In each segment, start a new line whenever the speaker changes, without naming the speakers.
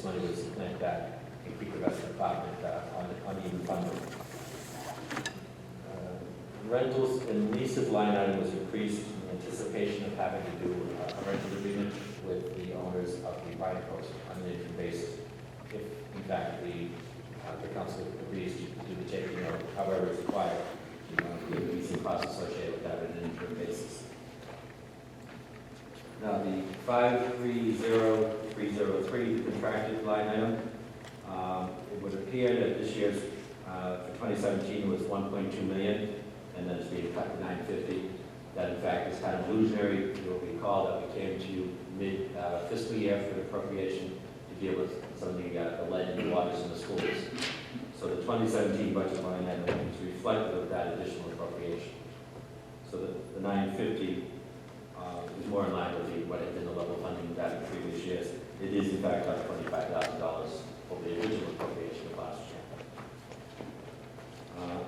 money was lent back and keep the rest of the department on even funding. Rentals and leases line item was increased in anticipation of having to do a rental agreement with the owners of the fire post on an interim basis. If, in fact, the council agrees to do the taking, or however it's required, there will be some costs associated with that on an interim basis. Now, the 530303, the contracted line item, it would appear that this year's, for 2017, was 1.2 million, and then it's being cut to 950. That, in fact, is kind of illusionary. You'll recall that we came to you mid-fiscal year for the appropriation to deal with some of the lead in the waters in the schools. So the 2017 budget line item is reflective of that additional appropriation. So the 950 is more in line with what had been the level of funding we've had in previous years. It is, in fact, about $25,000 over the original appropriation of last year.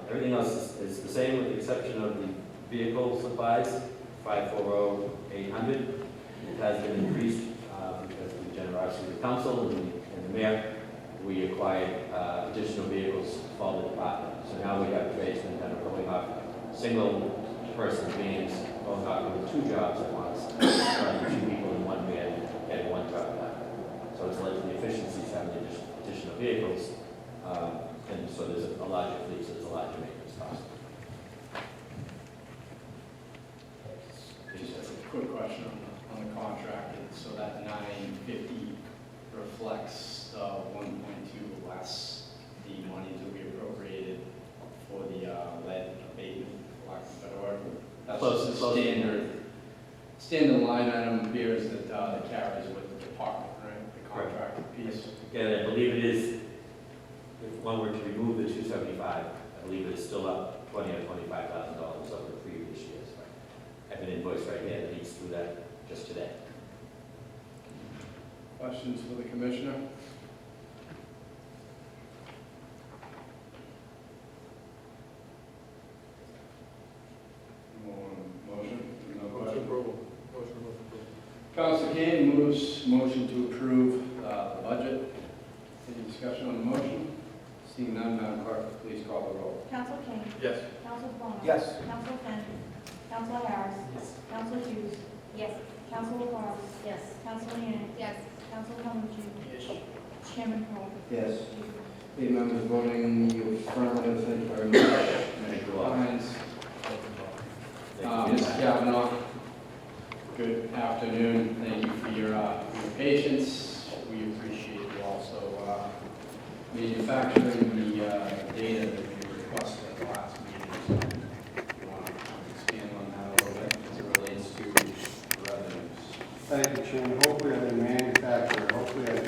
Everything else is the same with the exception of the vehicle supplies, 540800. It has been increased because of the generosity of the council and the mayor. We acquired additional vehicles for the department. So now we have tradesmen that are going off single-person vans, going off with 2 jobs at once, running 2 people in one van, getting 1 job done. So it's led to the efficiencies having additional vehicles, and so there's a larger fleet, so there's a larger maintenance cost.
Just a quick question on the contract. So that 950 reflects the 1.2 less the money to be appropriated for the lead abatement, for lack of a better word. That's just a standard line item appears that carries with the department, right? The contracted piece.
Again, I believe it is, if one were to remove the 275, I believe it is still up $20,000 or $25,000 over the previous years. I have an invoice right here that leads through that just today.
Questions for the commissioner? Motion? No question?
Approval.
Councilor Kane moves motion to approve the budget. Any discussion on the motion? Seeing none, Madam Clerk, please call the roll.
Council King.
Yes.
Council Vaughn.
Yes.
Council Finn. Council Harris.
Yes.
Council Hughes. Yes. Council LaFars. Yes. Council Leeang.
Yes.
Council Calhoun.
Yes.
Chairman Poe.
Yes. 8 members voting in the affirmative. Thank you very much.
Thank you all.
Hines.
Thank you.
Mr. Kavanaugh, good afternoon. Thank you for your patience. We appreciate you also manufacturing the data that we requested at the last meeting. So you want to expand on that a little bit as it relates to revenues.
Thank you, Chairman. Hopefully I didn't manufacture. Hopefully I just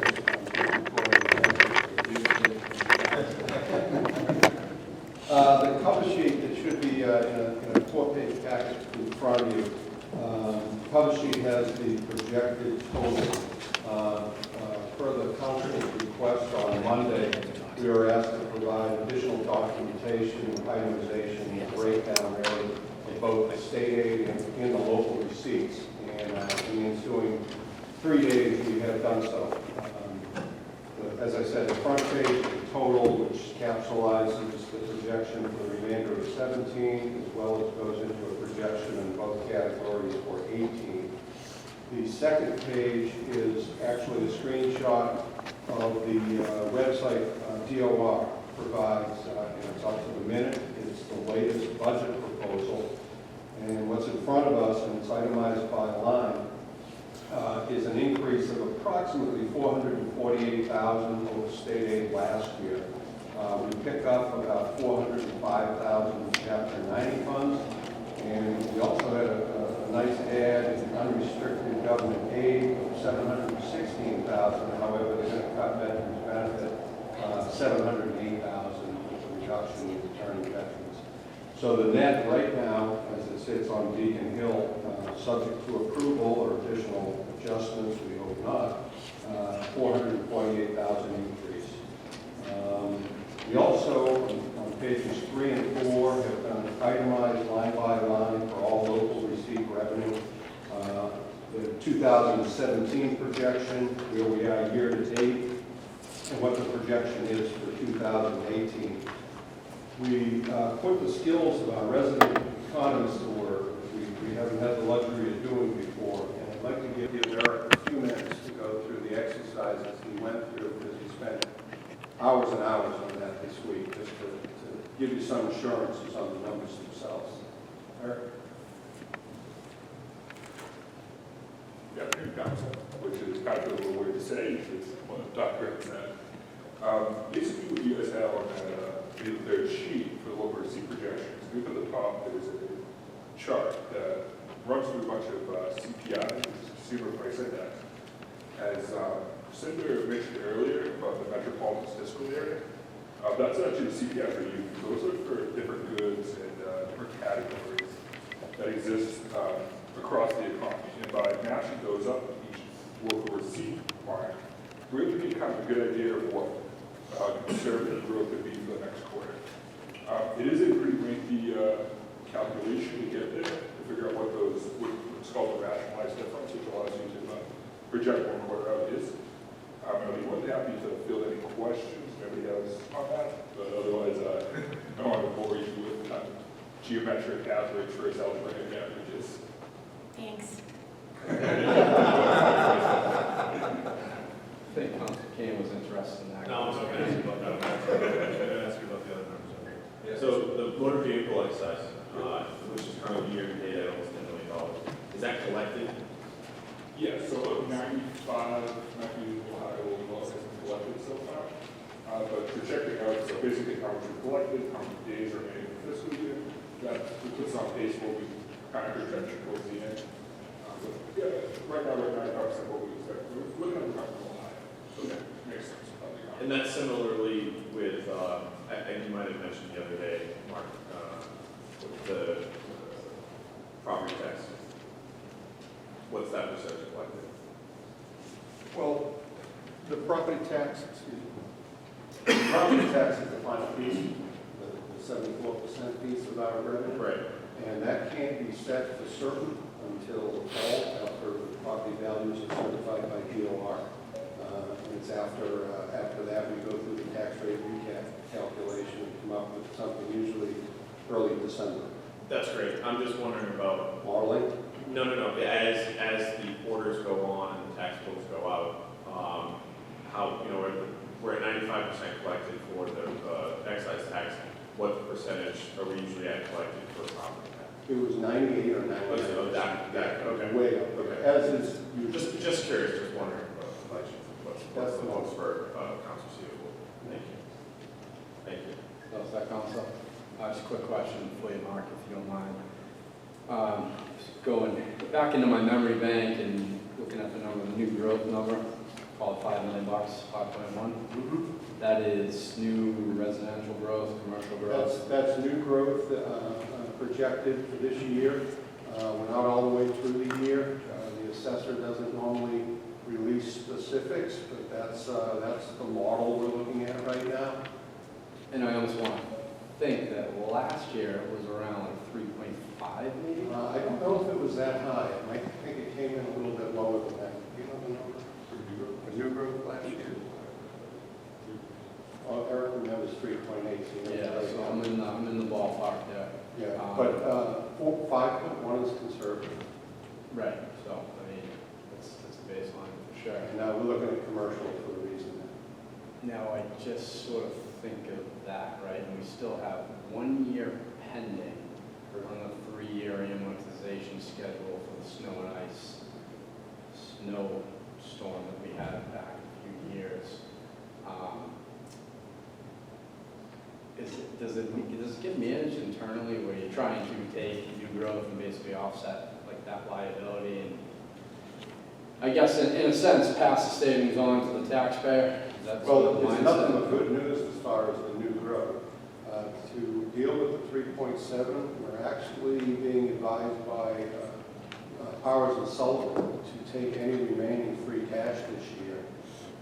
the cover sheet that should be in a 4-page package in front of you. The cover sheet has the projected total. Per the council's request on Monday, we were asked to provide additional documentation, itemization, and breakdown really of both the state aid and the local receipts. And in the ensuing 3 days, we have done so. As I said, the front page, the total, which capsulizes the projection for the remainder of 17, as well as goes into a projection in both categories for 18. The second page is actually a screenshot of the website DOR provides, and it's up to the minute. It's the latest budget proposal. And what's in front of us, and it's itemized by line, is an increase of approximately $448,000 over state aid last year. We pick up about $405,000 in Chapter 90 funds, and we also had a nice add in unrestricted government aid of $716,000. However, they're going to cut veterans benefit $708,000 with a reduction in returning veterans. So the net right now, as it sits on Beacon Hill, subject to approval or additional adjustments, we hope not, $448,000 increase. We also, on pages 3 and 4, have done itemized line by line for all local receipt revenue. The 2017 projection, where we are year to date, and what the projection is for 2018. We put the skills of our resident economists to work, we haven't had the luxury of doing before. And I'd like to give Eric a few minutes to go through the exercises he went through, because he spent hours and hours on that this week, just to give you some assurances on the numbers themselves. Eric?
Good afternoon, Council, which is kind of a little weird to say, it's what Dr. said. Basically, what you guys have on their sheet for the local receipt projections, up at the top, there's a chart that runs through a bunch of CPI, Consumer Price Index. As Senator mentioned earlier about the metropolitan fiscal area, that's actually the CPI for you. Those are for different goods and different categories that exist across the economy. And by matching those up with each local receipt line, we're able to get kind of a good idea of what conservative growth would be for the next quarter. It is a pretty lengthy calculation to get there, to figure out what what's called the rationalized difference, which allows you to project one quarter out is. I'd be more than happy to field any questions nobody has on that, but otherwise I don't want to bore you with kind of geometric average versus algebraic averages.
Thanks.
I think Council Kane was interested in that.
No, I'm sorry, I asked about that. I'm going to ask you about the other numbers. Okay. So the motor vehicle excise, which is currently year to date at almost $10 million, is that collected?
Yeah, so about 95, Ohio laws have been collected so far. But projecting out, so basically how much we collected, how many days remaining in the fiscal year, that puts on pace what we kind of projection towards the end. But yeah, right now we're at 95% what we expect. We're looking at the Ohio. So that makes sense.
And that's similarly with, and you might have mentioned the other day, Mark, with the property tax. What's that percentage collected?
Well, the property tax, the property tax is the final piece, the 74% piece of our revenue.
Right.
And that can't be set for certain until the fall, after the property values are certified by DOR. It's after that we go through the tax rate recap calculation and come up with something usually early December.
That's great. I'm just wondering about.
Modeling?
No. As the orders go on and the tax bills go out, how, we're at 95% collected for the excise tax. What percentage are we usually at collected for property tax?
It was 98 or 99.
Oh, that, okay.
Way up,
Okay.
as is usually.
Just curious, just wondering about collections. What's the most for accounts receivable? Thank you. Thank you.
Does that Council? Just a quick question for you, Mark, if you don't mind. Just going back into my memory bank and looking at the number, the new growth number, called $5 million, 5.1. That is new residential growth, commercial growth.
That's new growth projected for this year. We're not all the way through the year. The assessor doesn't normally release specifics, but that's the model we're looking at right now.
And I almost want to think that last year it was around like 3.5 maybe?
I don't know if it was that high. I might think it came in a little bit lower than that. Do you know the number for new growth last year? Oh, Eric remembers 3.8.
Yeah, so I'm in the ballpark there.
Yeah, but 5.1 is conservative.
Right, so, I mean, that's a baseline for sure.
And now we're looking at commercial for the reason that.
Now, I just sort of think of that, right, and we still have 1 year pending on the 3-year amortization schedule for the snow and ice snowstorm that we had back a few years. Does it get managed internally where you're trying to take new growth and basically offset like that liability and I guess in a sense pass the savings on to the taxpayer?
Well, it's nothing but good news as far as the new growth. To deal with the 3.7, we're actually being advised by Powers and Sullivan to take any remaining free cash this year,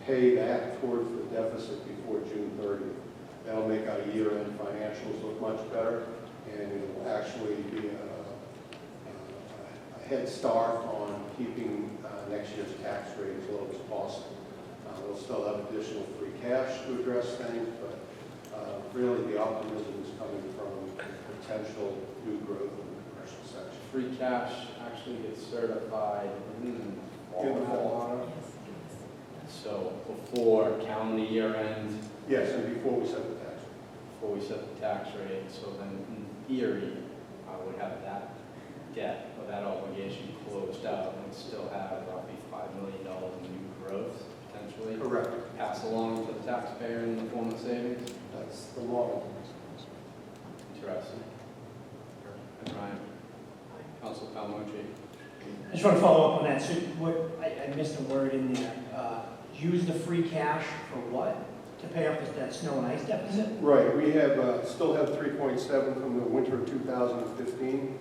pay that towards the deficit before June 30th. That'll make our year-end financials look much better, and it'll actually be a head start on keeping next year's tax rate as low as possible. It'll still have additional free cash to address things, but really the optimism is coming from potential new growth in the commercial section.
Free cash actually gets certified in the fall. So before calendar year end,
Yes, and before we set the tax rate.
before we set the tax rate, so then in theory, I would have that debt or that obligation closed out and still have roughly $5 million in new growth potentially.
Correct.
Pass along to the taxpayer in the form of savings.
That's the model.
Interesting. And Ryan, Council Palmucci.
I just want to follow up on that. So what, I missed a word in there. Use the free cash for what? To pay off that snow and ice deficit?
Right, we have, still have 3.7 from the winter of 2015.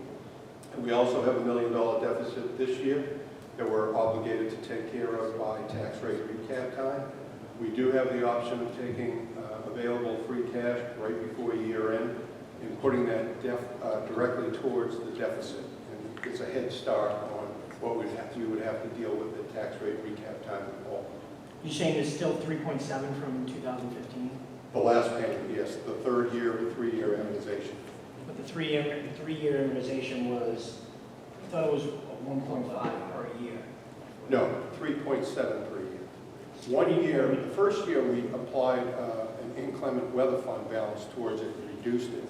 And we also have $1 million deficit this year that we're obligated to take care of by tax rate recap time. We do have the option of taking available free cash right before year end and putting that directly towards the deficit. And it's a head start on what we would have to deal with the tax rate recap time in fall.
You're saying there's still 3.7 from 2015?
The last payment, yes, the third year of the 3-year amortization.
But the three-year amortization was, I thought it was 1.5 per year.
No, 3.7 per year. 1 year, the first year we applied an inclement weather fund balance towards it and reduced it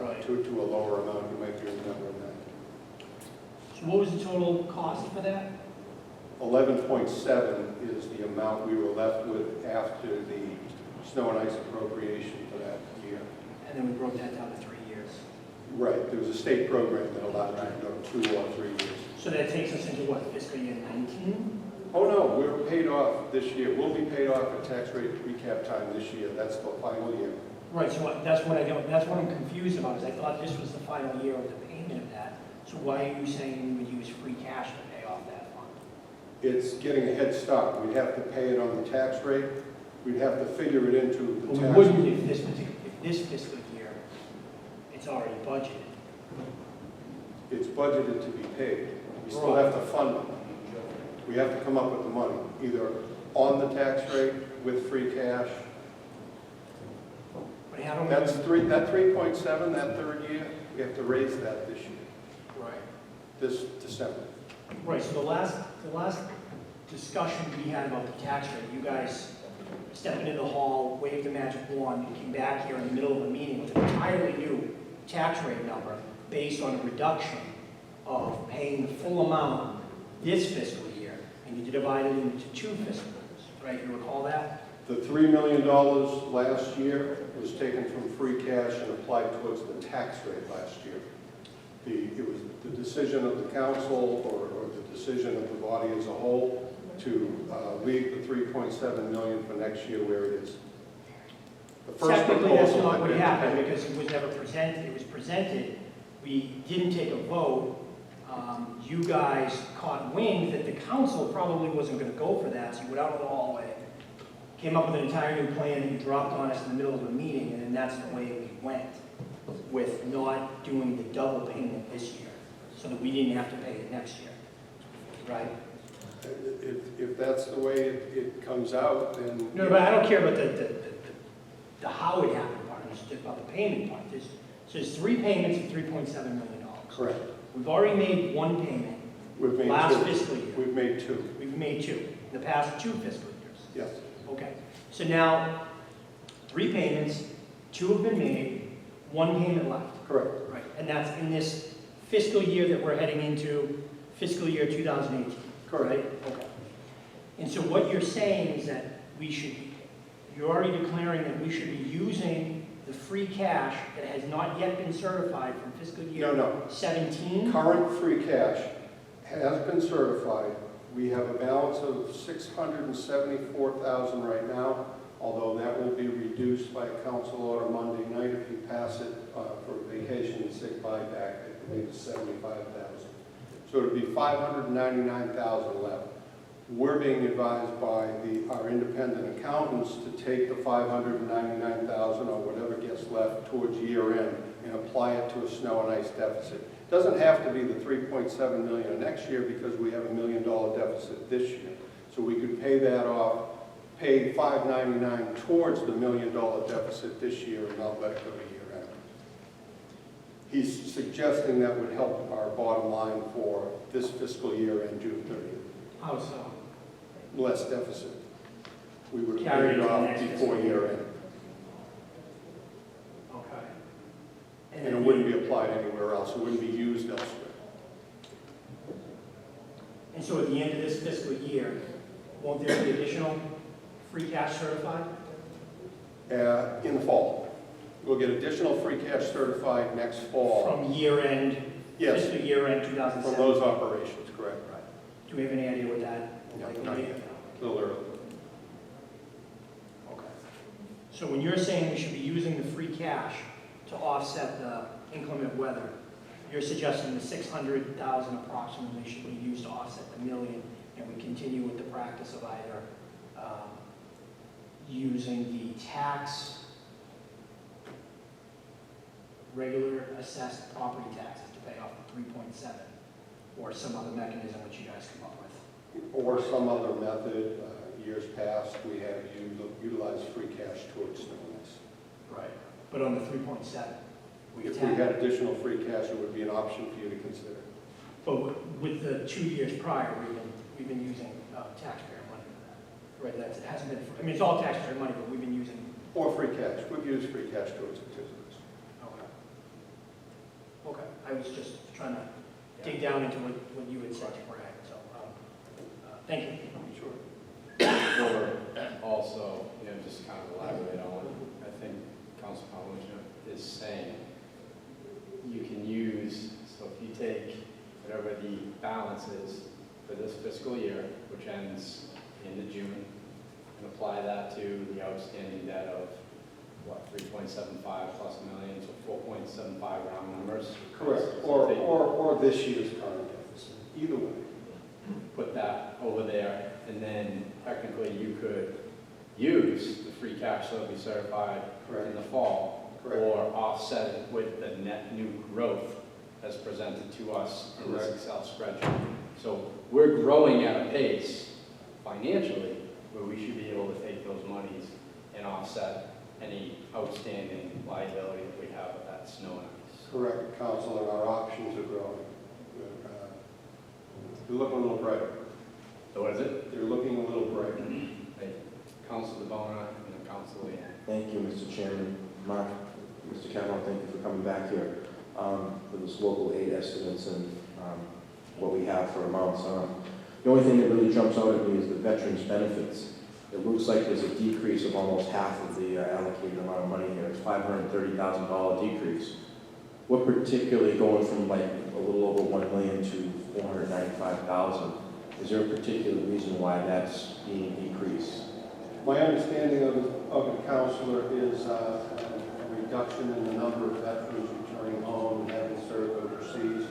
Right.
to a lower amount. You might be remembering that.
So what was the total cost for that?
11.7 is the amount we were left with after the snow and ice appropriation for that year.
And then we broke that down to 3 years.
Right, there was a state program that allowed you to go 2 or 3 years.
So that takes us into what, fiscal year 19?
Oh no, we're paid off this year. We'll be paid off at tax rate recap time this year. That's the final year.
Right, so that's what I'm confused about, is I thought this was the final year of the payment of that. So why are you saying we would use free cash to pay off that fund?
It's getting a head start. We'd have to pay it on the tax rate. We'd have to figure it into the
But we
tax.
wouldn't if this fiscal year, it's already budgeted.
It's budgeted to be paid. We still have to fund it. We have to come up with the money, either on the tax rate with free cash.
But how do we?
That 3.7, that third year, we have to raise that this year,
Right.
this December.
Right, so the last discussion we had about the tax rate, you guys stepped into the hall, waved the magic wand, and came back here in the middle of a meeting with an entirely new tax rate number based on a reduction of paying the full amount this fiscal year, and you divide it into 2 fiscal years, right? You recall that?
The $3 million last year was taken from free cash and applied towards the tax rate last year. It was the decision of the council or the decision of the body as a whole to leave the $3.7 million for next year where it is. The first
Technically, that's
proposal
not
had
what
been-
happened, because it was never presented, it was presented, we didn't take a vote. You guys caught wind that the council probably wasn't gonna go for that, so you went out in the hallway, came up with an entire new plan that you dropped on us in the middle of a meeting, and then that's the way we went, with not doing the double payment this year, so that we didn't have to pay it next year, right?
If that's the way it comes out, then...
No, but I don't care about the how it happened part, it's just about the payment part. So there's 3 payments of $3.7 million.
Correct.
We've already made 1 payment
We've made
last
2.
fiscal year.
We've made 2.
We've made 2, in the past 2 fiscal years.
Yes.
Okay, so now, 3 payments, 2 have been made, 1 payment left.
Correct.
Right, and that's in this fiscal year that we're heading into, fiscal year 2018.
Correct.
Right? Okay. And so what you're saying is that you're already declaring that we should be using the free cash that has not yet been certified from fiscal year
No.
17?
Current free cash has been certified. We have a balance of $674,000 right now, although that will be reduced by council order Monday night if you pass it for vacation and sick buyback. I believe it's $75,000. So it would be $599,000 left. We're being advised by our independent accountants to take the $599,000 or whatever gets left towards year end and apply it to a snow and ice deficit. It doesn't have to be the $3.7 million next year because we have $1 million deficit this year. So we could pay that off, pay $599 towards the $1 million deficit this year and not let it go to year end. He's suggesting that would help our bottom line for this fiscal year end June 30th.
How so?
Less deficit. We would have
Carry
paid
it
it
to the
off
next
before
fiscal
year
year.
end.
Okay.
And it wouldn't be applied anywhere else. It wouldn't be used elsewhere.
And so at the end of this fiscal year, won't there be additional free cash certified?
In the fall. We'll get additional free cash certified next fall.
From year end,
Yes,
fiscal year end
from
2007?
those operations, correct.
Do we have any idea what that?
No,
like,
not yet. A little early.
Okay. So when you're saying we should be using the free cash to offset the inclement weather, you're suggesting the 600,000 approximately should be used to offset the million, and we continue with the practice of either using the tax, regular assessed property taxes to pay off the 3.7, or some other mechanism which you guys come up with.
Or some other method. Years past, we have utilized free cash towards doing this.
Right. But on the 3.7,
If we had additional free cash, it would be an option for you to consider.
but with the 2 years prior, we've been using taxpayer money for that. Right, it hasn't been, I mean, it's all taxpayer money, but we've been using.
Or free cash. We've used free cash towards it too.
Okay. Okay, I was just trying to dig down into what you had said, Brad, so, thank you.
Sure.
Or also, just kind of elaborate on what I think Council Palmer is saying. You can use, so if you take whatever the balance is for this fiscal year, which ends into June, and apply that to the outstanding debt of, what, 3.75 plus a million, so 4.75 round numbers.
Correct.
So
Or this year's current deficit. Either way.
put that over there, and then technically you could use the free cash that'll be certified in the fall,
Correct.
or offset it with the net new growth as presented to us in this
Correct.
Excel spreadsheet. So we're growing at a pace financially where we should be able to take those monies and offset any outstanding liability that we have with that snow and ice.
Correct, Council, and our options are growing. They're looking a little brighter.
So what is it?
They're looking a little brighter.
Council DeBona and then Council Leeang.
Thank you, Mr. Chairman. Mark, Mr. Kavanaugh, thank you for coming back here for this local aid estimates and what we have for amounts. The only thing that really jumps out at me is the veterans' benefits. It looks like there's a decrease of almost half of the allocated amount of money here. It's $530,000 decrease. What particularly going from like a little over $1 million to $495,000? Is there a particular reason why that's being decreased?
My understanding of it, Councilor, is a reduction in the number of veterans returning home and having served overseas.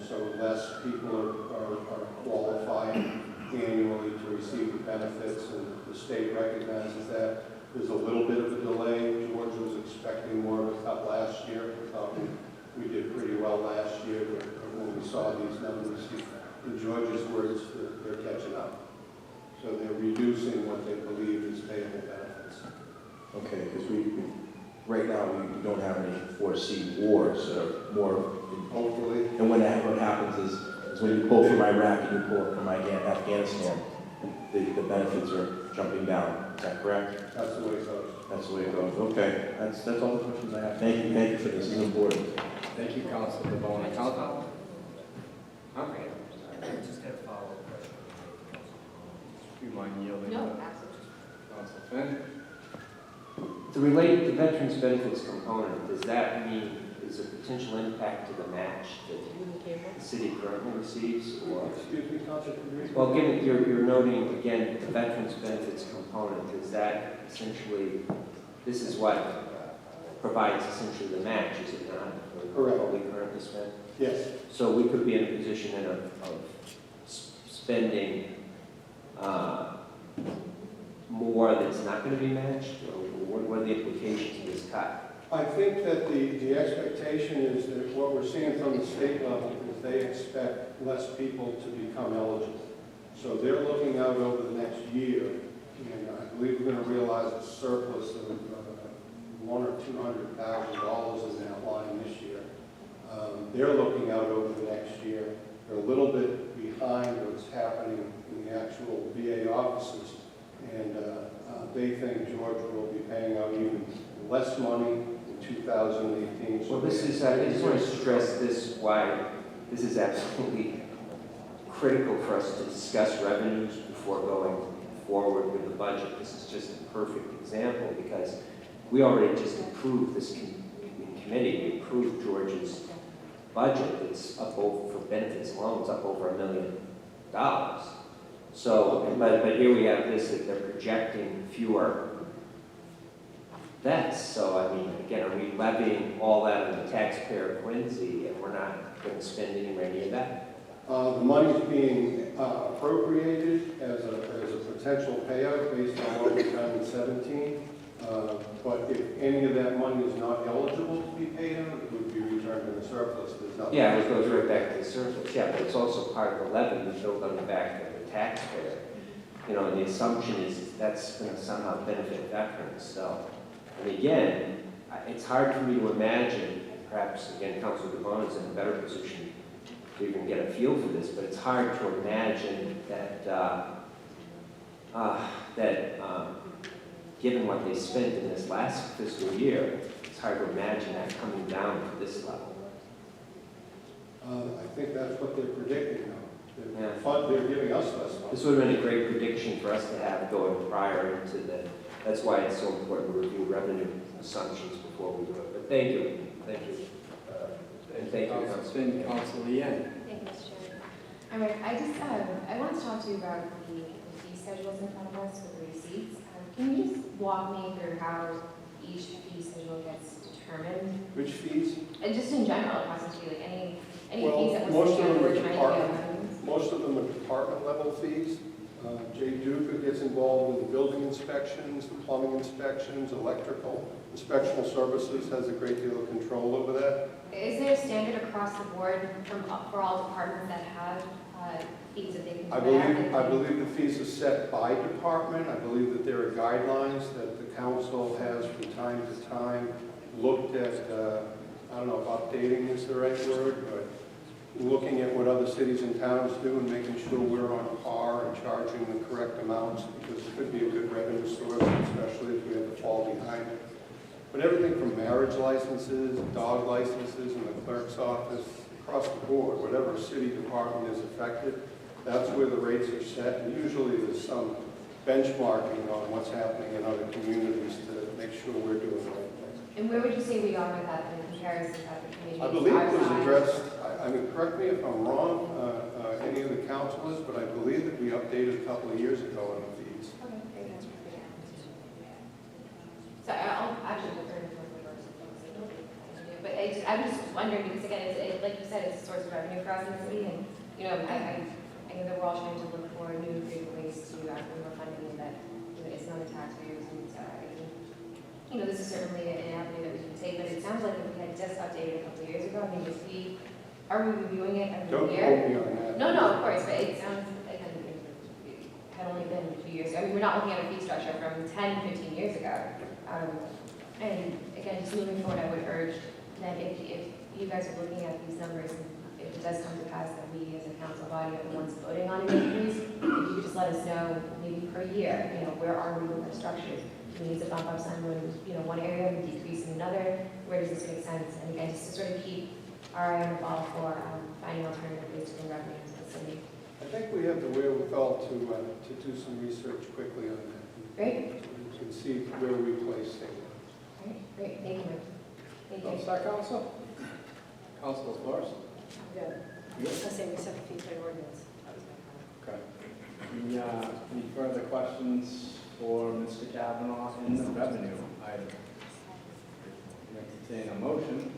So less people are qualifying annually to receive the benefits, and the state recognizes that. There's a little bit of a delay. George was expecting more of a cut last year. We did pretty well last year, but when we saw these numbers, in George's words, they're catching up. So they're reducing what they believe is payable benefits.
Okay, because right now we don't have any foreseen wars that are more.
Hopefully.
And what happens is when you pull from Iraq and you pull from Afghanistan, the benefits are jumping down. Is that correct?
That's the way it goes.
That's the way it goes. Okay, that's all the questions I have. Thank you for this. This is important.
Thank you, Council DeBona. Council? Huh?
I just had a follow-up question.
Do you mind yielding?
No,
to
absolutely.
Council Finn?
To relate the veterans benefits component, does that mean is a potential impact to the match that the city currently receives? Or,
Excuse me, Councilor.
well, given you're noting again the veterans benefits component, is that essentially, this is what provides essentially the match, is it not? For
Correct.
what we currently spend?
Yes.
So we could be in a position of spending more that's not going to be matched? Or what are the implications of this cut?
I think that the expectation is that what we're seeing from the state level is they expect less people to become eligible. So they're looking out over the next year, and offices. And they think George will be paying out even less money in 2018. So
Well, this is, I just want to stress this, why this is absolutely critical for us to discuss revenues before going forward with the budget. This is just a perfect example because we already just approved this in committee. We approved George's budget. It's up over, for benefits alone, it's up over $1 million. So, but here we have this, that they're projecting fewer deaths. So, I mean, again, are we levying all that on the taxpayer of Quincy and we're not going to spend anywhere near that?
The money's being appropriated as a potential payout based on what we've done in 17. But if any of that money is not eligible to be paid out, it would be returned in the surplus. There's nothing.
Yeah, it goes right back to the surplus. Yeah, but it's also part of the levy that's built on the back of the taxpayer. You know, and the assumption is that's going to somehow benefit veterans. So, and again, it's hard for me to imagine, perhaps, again, Councilor DeBona is in a better position to even get a feel for this, but it's hard to imagine that, given what they spent in this last fiscal year, it's hard to imagine that coming down to this level.
I think that's what they're predicting now.
Yeah.
They're giving us less funds.
This would have been a great prediction for us to have going prior into the, that's why it's so important to review revenue assumptions before we do it. But thank you, thank you. And thank you, Councilman.
Council Leeang.
Thank you, Mr. Chairman. All right, I want to talk to you about the fee schedules in front of us with the receipts. Can you just walk me through how each fee schedule gets determined?
Which fees?
And just in general, across the street, like any
Well,
fees that we're
most of
seeing,
them
we're
are
trying to
department.
get.
Most of them are department level fees. Jay Duca gets involved in building inspections, plumbing inspections, electrical. Inspectional services has a great deal of control over that.
Is there a standard across the board for all departments that have fees that they can
I believe the fees are set by department. I believe that there are guidelines that the council has from time to time looked at, I don't know if updating is the right word, but looking at what other cities and towns do and making sure we're on par and charging the correct amounts, because it could be a good revenue source, especially if we have to fall behind. But everything from marriage licenses, dog licenses in the clerk's office, across the board, whatever city department is affected, that's where the rates are set. And usually there's some benchmarking on what's happening in other communities to make sure we're doing the right thing.
And where would you say we are with that in comparison to other communities?
I believe it was
our size?
addressed, I mean, correct me if I'm wrong, any of the councilors, but I believe that we updated a couple of years ago on the fees.
Okay, great, that's pretty good. So I'll actually defer to the first. But I'm just wondering, because again, like you said, it's a source of revenue for us in the city, and, you know, I know that we're all trying to look for new creative ways to actually more funding that, you know, it's not the taxpayers, and you know, this is certainly an avenue that we can take, but it sounds like if we had just updated a couple of years ago, I mean, are we reviewing it every
Don't
year?
quote me on that.
No, of course, but it sounds like it had only been 2 years ago. I mean, we're not looking at a fee structure from 10, 15 years ago. And again, just moving forward, I would urge that if you guys are looking at these numbers, and if it does come to pass that we as a council body are the ones voting on an increase, if you could just let us know, maybe per year, you know, where are we with our structures? Do we need to bump up some in one area and decrease in another? Where does this make sense? And again, just to sort of keep our eye on the ball for finding alternative ways to bring revenue to the city.
I think we have the wherewithal to do some research quickly on that.
Great.
So we can see where we place things.
All right, great, thank you, Mike. Thank you.
Council? Council Flores?
Good.
Good.
I say we set the fee for ordinance. That was my comment.
Okay. Any further questions for Mr. Kavanaugh in the revenue item? Entertain a motion.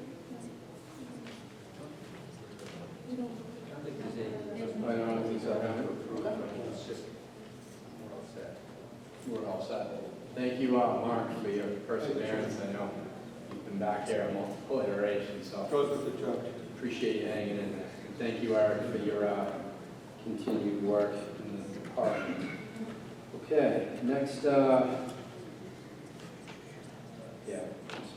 I don't think so. We're all set. Thank you, Mark, for your perseverance. I know you've been back here on multiple iterations, so
Goes with the job.
appreciate you hanging in there. And thank you, Eric, for your continued work in the department. Okay, next, let's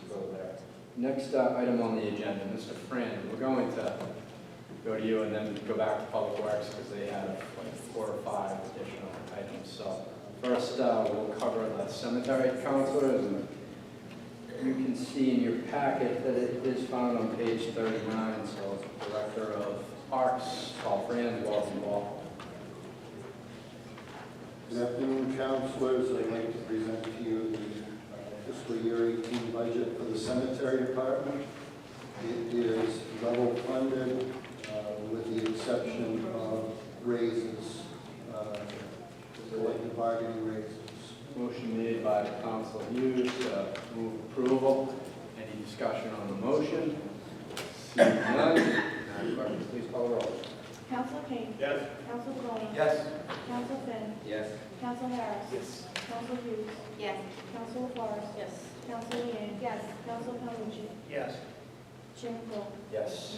go there. Next item on the agenda, Mr. Fran, we're going to go to you and then go back to Public Works because they have like 4 or 5 additional items. So First, we'll cover the cemetery counselors, and you can see in your packet that it is found on page 39, so Director of Parks, Paul Franz, welcome, Paul.
Good afternoon, councilors. I'd like to present to you the fiscal year 18 budget for the cemetery department. It is level funded with the exception of raises, collective bargaining raises.
Motion made by Council Hughes, move approval. Any discussion on the motion? Seeing none, Madam Clerk, please call the roll.
Council King.
Yes.
Council Cronin.
Yes.
Council Finn.
Yes.
Council Harris.
Yes.
Council Hughes.
Yes.
Council LaForest.
Yes.
Council Leeang. Yes. Council Calhoun.
Yes.
Chairman Coe.
Yes.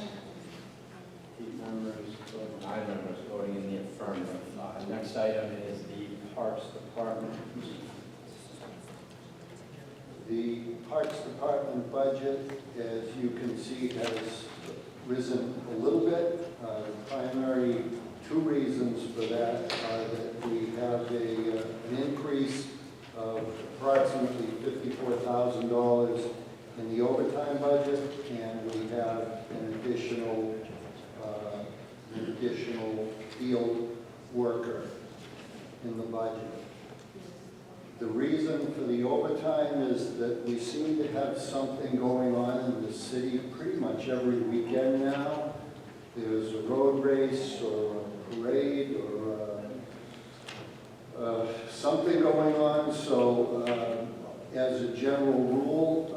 9 members voting in the affirmative. Next item is the Parks Department.
The Parks Department budget, as you can see, has risen a little bit. Primary two reasons for that are that we have an increase of approximately $54,000 in the overtime budget, and we have an additional field worker in the budget. The reason for the overtime is that we seem to have something going on in the city pretty much every weekend now. There's a road race or a parade or something going on. So as a general rule,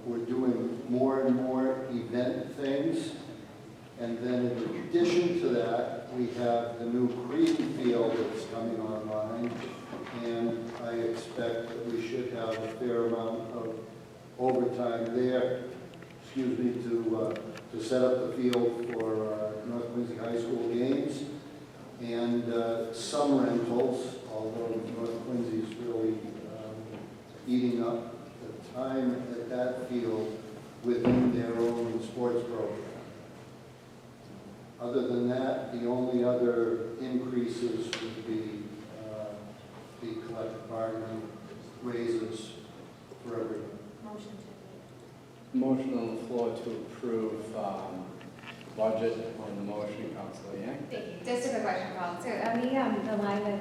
we're doing more and more event things. And then in addition to that, we have the new Creed field that's coming online. And I expect that we should have a fair amount of overtime there, to set up the field for North Quincy High School games, and some rentals, although North Quincy is really eating up the time at that field within their own sports program. Other than that, the only other increases would be the collective bargaining raises for everyone.
Motion to
Motion on the floor to approve budget on the motion, Council Leeang.
Thank you. Just a quick question, Paul. So on the line that,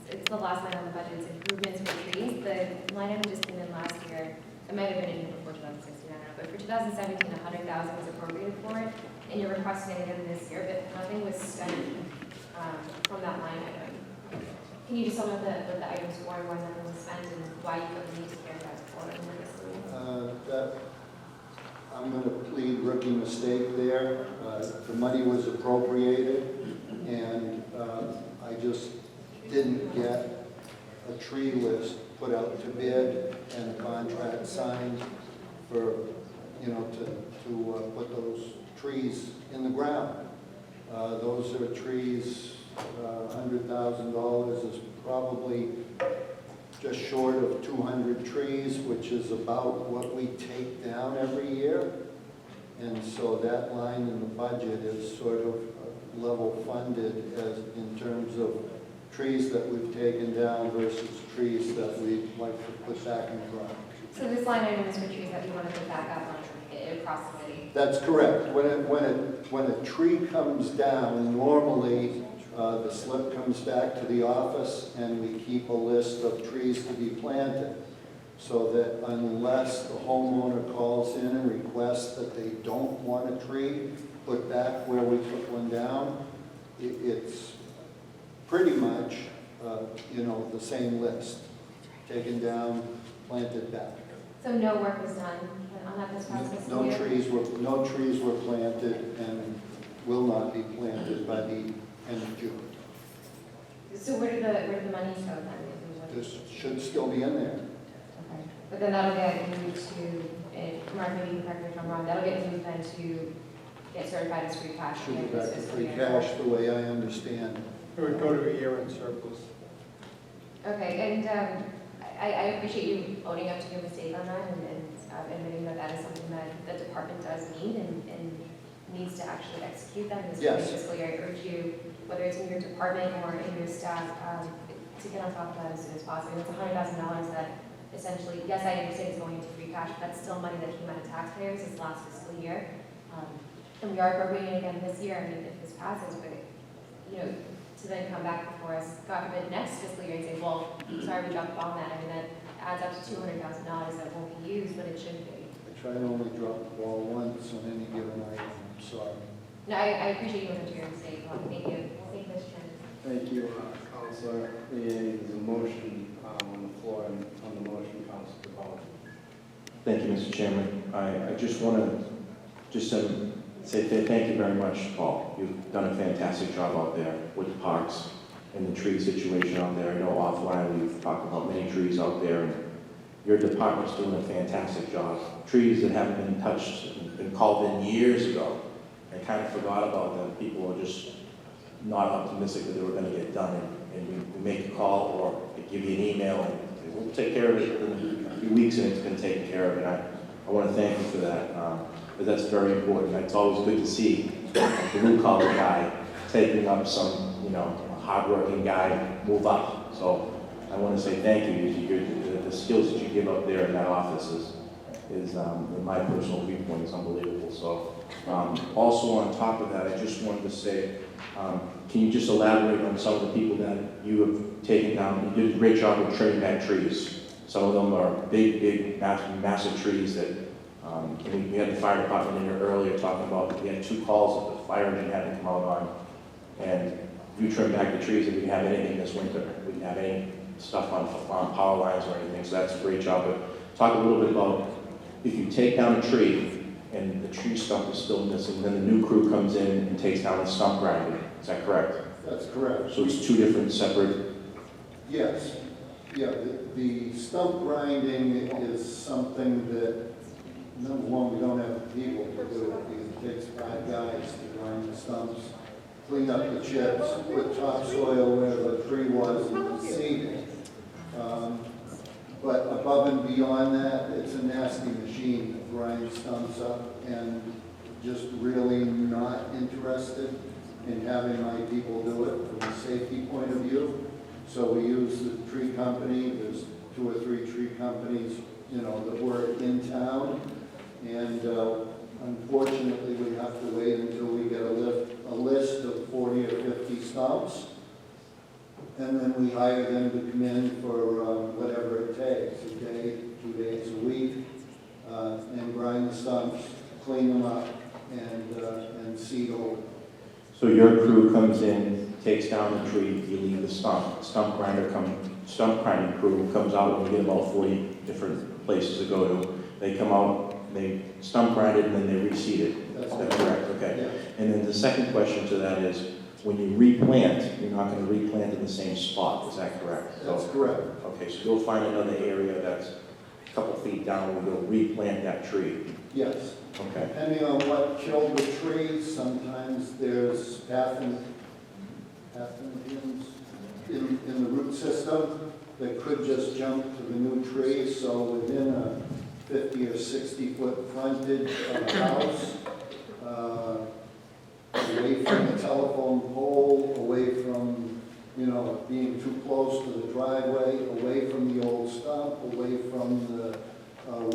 it's the last line on the budget, it's improvements for trees. The line item just came in last year. It might have been in before 2016, I don't know. But for 2017, $100,000 was appropriated for it. And you're requesting it again this year, but nothing was spent from that line item. Can you just tell me what the items were, why nothing was spent, and why you feel the need to carry that forward in this
I'm going to plead rookie mistake there. The money was appropriated, and I just didn't get a tree list put out to bid and a contract signed for, to put those trees in the ground. Those are trees, $100,000 is probably just short of 200 trees, which is about what we take down every year. And so that line in the budget is sort of level funded as in terms of trees that we've taken down versus trees that we'd like to put back in the ground.
So this line item is for trees that we want to put back up on across the city?
That's correct. When a tree comes down, normally the slip comes back to the office and we keep a list of trees to be planted. So that unless the homeowner calls in and requests that they don't want a tree put back where we took one down, it's pretty much, the same list. Taken down, planted back.
So no work was done on that this past fiscal year?
No trees were planted and will not be planted by the end of June.
So where did the money go then?
This should still be in there.
Okay. But then that'll get moved to, Mark, maybe you can correct me if I'm wrong, that'll get moved then to get certified as free cash.
Should
at
be
the end of
back
this
to
fiscal
free
year.
cash the way I understand.
It would go to a year-end surplus.
Okay, and I appreciate you owning up to your mistake on that and admitting that that is something that the department does need and needs to actually execute that in this
Yes.
fiscal year. I urge you, whether it's in your department or in your staff, to get on top of that as soon as possible. It's $100,000 that essentially, yes, I understand it's going into free cash, but that's still money that came out of taxpayers this last fiscal year. And we are appropriating again this year, I mean, if this passes, but, you know, to then come back before us, God forbid, next fiscal year and say, well, sorry, we dropped the ball on that. I mean, that adds up to $200,000 that won't be used, but it should be.
I try to only drop the ball once on any given item, I'm sorry.
No, I appreciate you looking to your mistake. Thank you. Thank you, Mr. Chairman.
Thank you, Counselor. There's a motion on the floor, and on the motion, Counselor Paul.
Thank you, Mr. Chairman. I just want to say thank you very much, Paul. You've done a fantastic job out there with the parks and the tree situation out there. I know offline we've talked about many trees out there, and your department's doing a fantastic job. Trees that haven't been touched and been called in years ago. I kind of forgot about them. People were just not optimistic that they were going to get done, and we make a call or give you an email, and we'll take care of it in a few weeks, and it's been taken care of. And I want to thank you for that, but that's very important. It's always good to see the blue-collar guy taking up some, hard-working guy move up. So I want to say thank you. The skills that you give up there in that office is in my personal viewpoint, is unbelievable. So also on top of that, I just wanted to say, can you just elaborate on some of the people that you have taken down? You did a great job of trimming back trees. Some of them are big, massive trees that, we had the fire department in here earlier talking about, we had 2 calls that the fire engine had to come out on. And you trimmed back the trees, and we didn't have anything this winter. We didn't have any stuff on power lines or anything, so that's a great job. But talk a little bit about, if you take down a tree and the tree stump is still missing, then the new crew comes in and takes down the stump grinder. Is that correct?
That's correct.
So it's 2 different separate...
Yes. Yeah, the stump grinding is something that, number one, we don't have people to do it, because it takes 5 guys to grind the stumps, clean up the chips, put topsoil where the tree was, and seed it. But above and beyond that, it's a nasty machine to grind stumps up, and just really not interested in having my people do it from a safety point of view. So we use the tree company. There's 2 or 3 tree companies, that work in town. And unfortunately, we have to wait until we get a list of 40 or 50 stumps. And then we hire them to come in for whatever it takes, a day, 2 days a week, and grind the stumps, clean them up, and seed over.
So your crew comes in, takes down the tree, you leave the stump. Stump grinding crew comes out, and we get about 40 different places to go to. They come out, they stump grind it, and then they reseed it. Is that correct? Okay.
Yeah.
And then the second question to that is, when you replant, you're not going to replant in the same spot. Is that correct?
That's correct.
Okay, so you'll find another area that's a couple feet down, and you'll replant that tree.
Yes.
Okay.
Depending on what killed the tree, sometimes there's pathogens in the root system that could just jump to the new tree. So within a 50 or 60 foot frontage of a house, away from the telephone pole, away from, being too close to the driveway, away from the old stump, away from the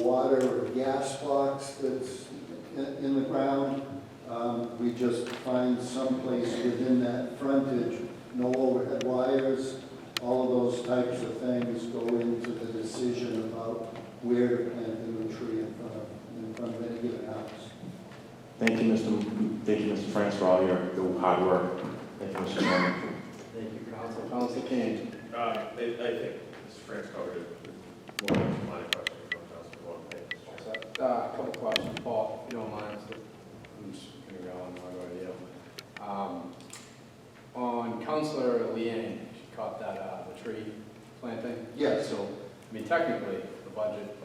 water or gas box that's in the ground. We just find someplace within that frontage, no overhead wires, all of those types of things go into the decision about where to plant the new tree in front of any given house.
Thank you, Mr. Franks, for all your hard work. Thank you, Mr. Chairman.
Thank you, Counsel. Counsel Kane.
I think Mr. France covered it. More than my question from Councilor Vaughn. Thank you, Mr. Chairman.
A couple questions, Paul, if you don't mind. I'm just going to go on my idea. On Councilor Leanne, she caught that the tree planting.
Yes.
So, technically, the budget,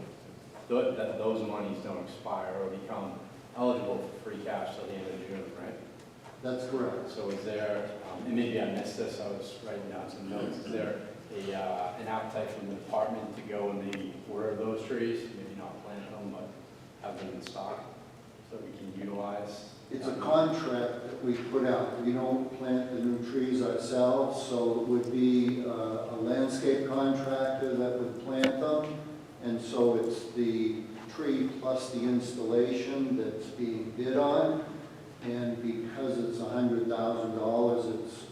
that those monies don't expire or become eligible for free cash till the end of June, right?
That's correct.
So is there, and maybe I missed this, I was writing down some notes, is there an appetite from the department to go and maybe order those trees, maybe not plant them, but have them in stock so we can utilize?
It's a contract that we put out. We don't plant the new trees ourselves, so it would be a contractor that would plant them, and so it's the tree plus the installation that's being bid on. And because it's $100,000, it's,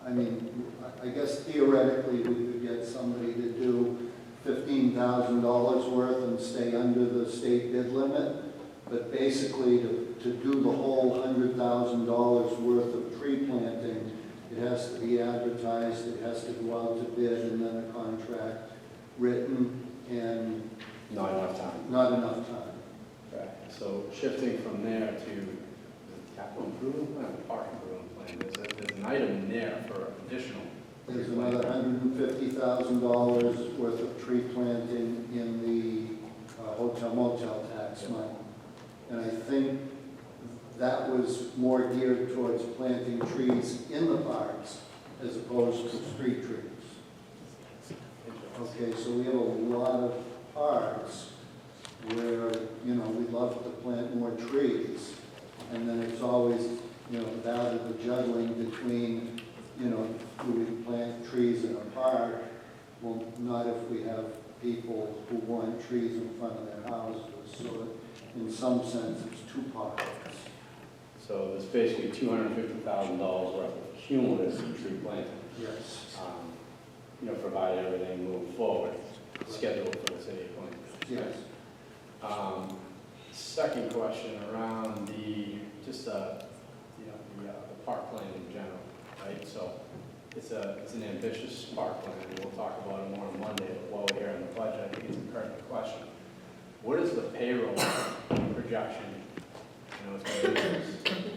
I mean, I guess theoretically we could get somebody to do $15,000 worth and stay under the state bid limit. But basically, to do the whole $100,000 worth of tree planting, it has to be advertised, it has to go out to bid, and then a contract written, and
Not enough time.
not enough time.
Okay, so shifting from there to the capital improvement plan, or park improvement plan, there's an item in there for additional.
There's another $150,000 worth of tree planting in the hotel motel tax money. And I think that was more geared towards planting trees in the parks as opposed to street trees. Okay, so we have a lot of parks where, you know, we love to plant more trees. And then it's always, you know, that of the juggling between, you know, do we plant trees in a park? Well, not if we have people who want trees in front of their houses. So in some sense, it's two parks.
So there's basically $250,000 worth of cumulative tree planting.
Yes.
You know, provided everything moves forward, scheduled for the city of Quincy.
Yes.
Second question around the, just, you know, the park plan in general, right? So it's an ambitious park plan, and we'll talk about it more on Monday, but while we're here on the budget, I think it's a pertinent question. What is the payroll projection? You know, it's going to be,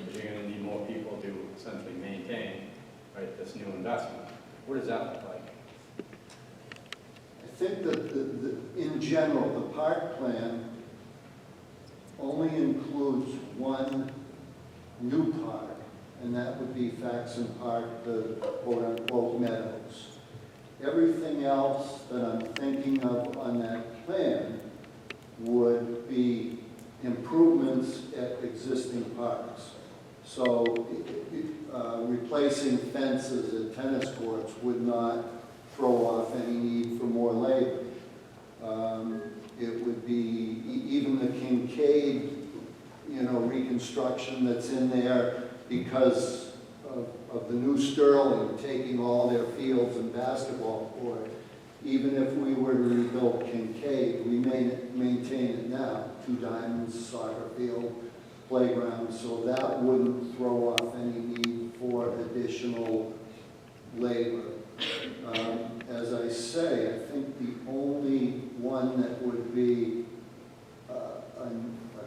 because you're going to need more people to essentially maintain, right, this new investment. What does that look like?
I think that in general, the park plan only includes one new park, and that would be Faxon Park, the quote-unquote meadows. Everything else that I'm thinking of on that plan would be improvements at existing parks. So replacing fences at tennis courts would not throw off any need for more labor. It would be even the Kincaid, you know, reconstruction that's in there because of the new Sterling taking all their fields and basketball court. Even if we were to rebuild Kincaid, we maintain it now, 2 diamonds, soccer field, playground, so that wouldn't throw off any need for additional labor. As I say, I think the only one that would be a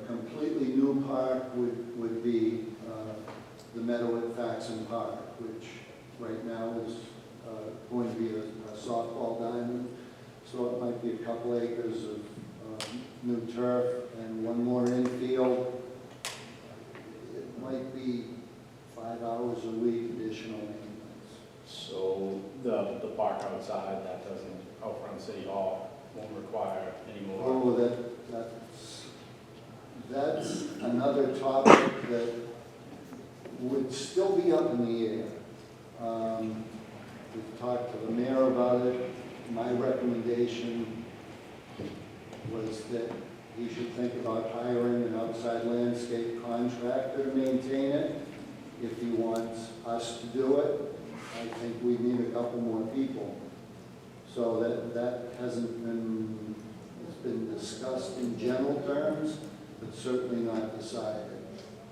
completely new park would be the meadow at Faxon Park, which right now is going to be a softball diamond. So it might be a couple acres of new turf and one more infield. It might be 5 hours a week additional maintenance.
So the park outside that doesn't, out front of City Hall, won't require any more?
Oh, that's another topic that would still be up in the air. We've talked to the mayor about it. My recommendation was that he should think about hiring an outside landscape contractor to maintain it. If he wants us to do it, I think we need a couple more people. So that hasn't been, it's been discussed in general terms, but certainly not decided.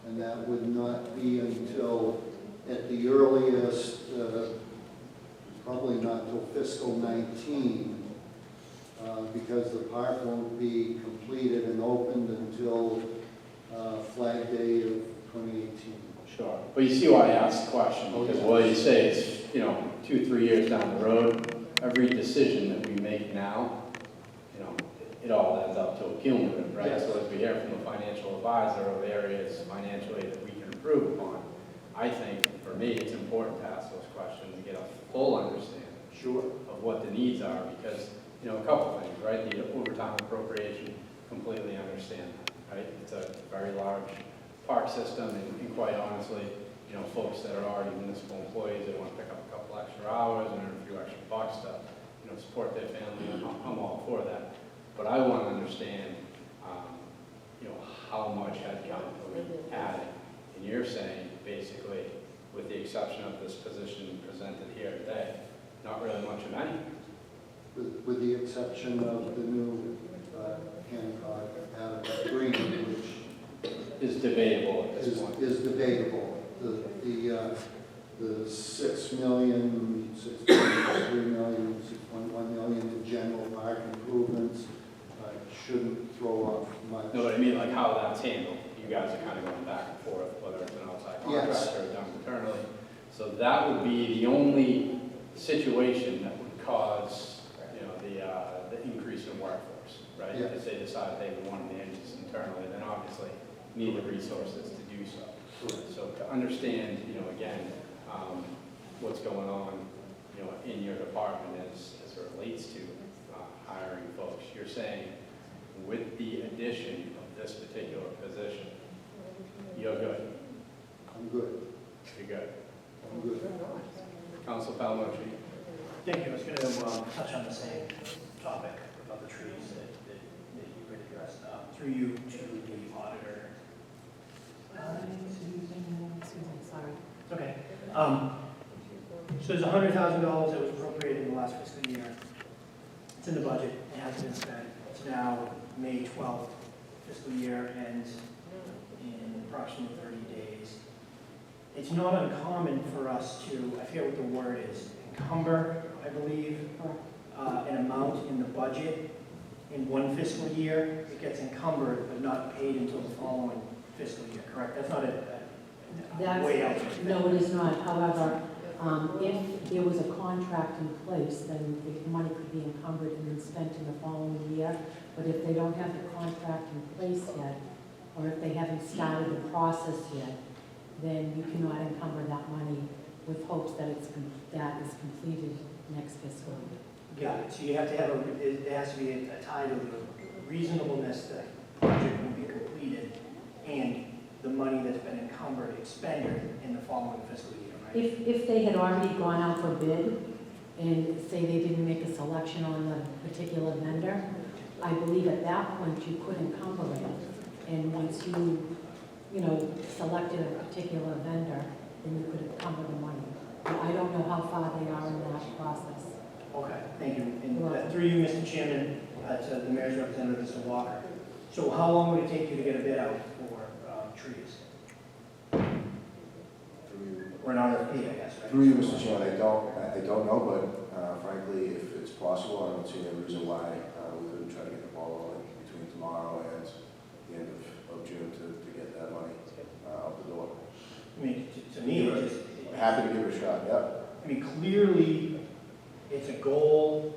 And that would not be until, at the earliest, probably not till fiscal 19, because the park won't be completed and opened until Flag Day of 2018.
Sure, but you see why I asked the question, because what you say is, you know, 2-3 years down the road, every decision that we make now, you know, it all adds up to a cumulative, right?
Yes.
So as we hear from the financial advisor of areas financially that we can improve upon, I think, for me, it's important to ask those questions and get a full understanding of what the needs are, because, you know, a couple things, right? The overtime appropriation, completely understand that, right? It's a very large park system, and quite honestly, you know, folks that are already municipal employees, they want to pick up a couple extra hours and earn a few extra bucks to, you know, support their family, I'm all for that. But I want to understand, how much headcount are we adding? And you're saying, basically, with the exception of this position presented here today, not really much of any.
With the exception of the new Hancock Adams Green, which
Is debatable at this point.
is debatable. The 6 million, 6.3 million, 6.1 million in general park improvements shouldn't throw off much.
No, but I mean, like how that's handled. You guys are kind of going back and forth, whether it's an outside
Yes.
contractor or done internally. So that would be the only situation that would cause, the increase in workforce, right?
Yeah.
If they decide they would want to manage this internally, then obviously need the resources to do so. So to understand, again, what's going on, in your department as it relates to hiring folks, you're saying with the addition of this particular position, you're good.
I'm good.
You're good.
I'm good.
Council Palmucci.
Thank you. I was going to touch on the same topic about the trees that you could address. Through you to the auditor.
Sorry.
It's okay. So there's $100,000 that was appropriated in the last fiscal year. It's in the budget. It hasn't been spent. It's now May 12th. Fiscal year ends in approximately 30 days. It's not uncommon for us to, I forget what the word is, encumber, I believe, an amount in the budget in one fiscal year. It gets encumbered but not paid until the following fiscal year, correct? That's not a way out.
No, it is not. However, if there was a contract in place, then the money could be encumbered and then spent in the following year. But if they don't have the contract in place yet, or if they haven't started the process yet, then you cannot encumber that money with hopes that that is completed next fiscal year.
Got it. So you have to have it has to be a tie to the reasonableness that the project will be completed and the money that's been encumbered expended in the following fiscal year, right?
If they had already gone out for bid and say they didn't make a selection on the particular vendor, I believe at that point you could encumber it. And once you selected a particular vendor, then you could encumber the money. But I don't know how far they are in that process.
Okay, thank you. And through you, Mr. Chairman, to the mayor's representative, Mr. Walker. So how long would it take you to get a bid out for trees? Or an RFP, I guess, right?
Through you, Mr. Chairman, I don't know, but frankly, if it's possible, I don't see any reason why we couldn't try to get the ball rolling between tomorrow and the end of June to get that money out the door.
I mean, to me, it just...
Happy to give it a shot, yeah.
I mean, clearly, it's a goal,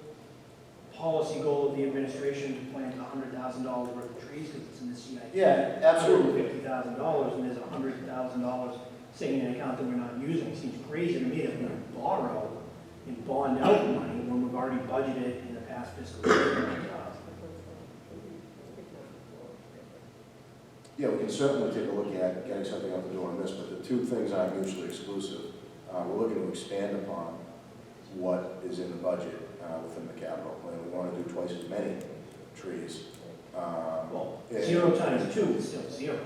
policy goal of the administration to plant $100,000 worth of trees because it's in the CIP.
Yeah, absolutely.
$150,000, and there's $100,000 sitting in an account that we're not using. It seems crazy to me that we're going to borrow and bond out money when we've already budgeted in the past fiscal year.
Yeah, we can certainly take a look at getting something out the door on this, but the two things aren't mutually exclusive. We're looking to expand upon what is in the budget within the capital plan. We want to do twice as many trees.
Well, 0 times 2 is still 0.